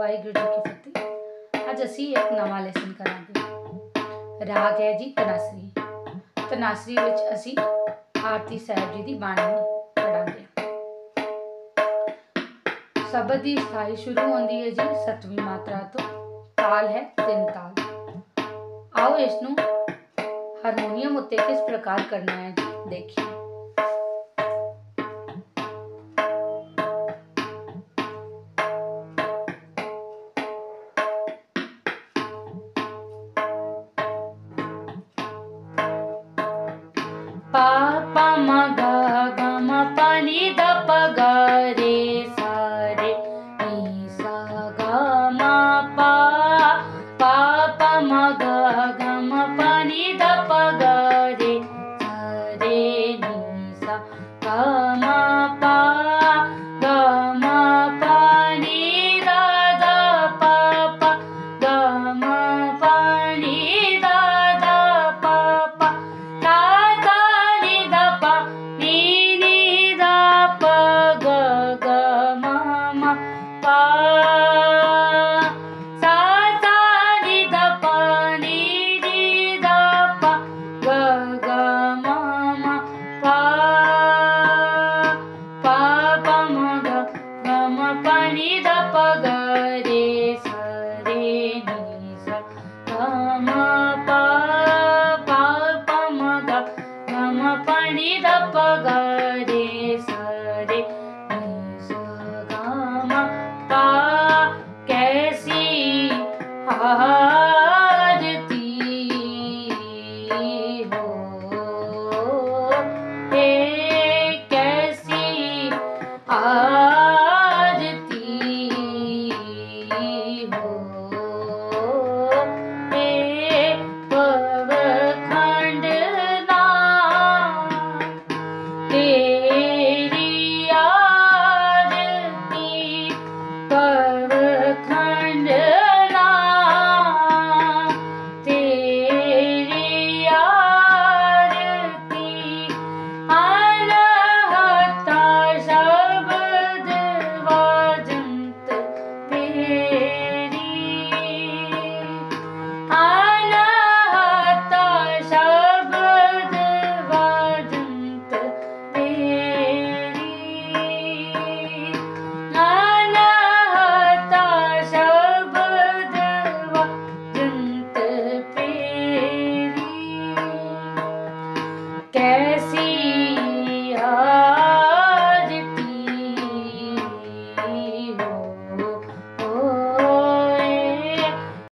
वाहिगुरू जी की फतेह। अज असी एक नवा लैसन करांगे। राग है जी तनासरी। तनासरी विच असी आरती साहिब जी की बाणी पढ़ांगे। शब्द की स्थाई शुरू होती है जी 7वीं मात्रा तो। ताल है 3 ताल। आओ इसनू हारमोनीयम उत्ते किस प्रकार करना है जी देखिए। पा पा म ग ग म प नि ध प ग रे सा रे नि सा ग म प पा पा म ग ग म प नि ध प ग रे सा रे नि सा ग म प ग म प नि ध ध प प ग म प नि ध ध प प ता ता नि ध प नि नि ध प ग ग म म प सा सा नि ध प नि नि ध प ग ग म म प प प म ग ग म प नि ध प ग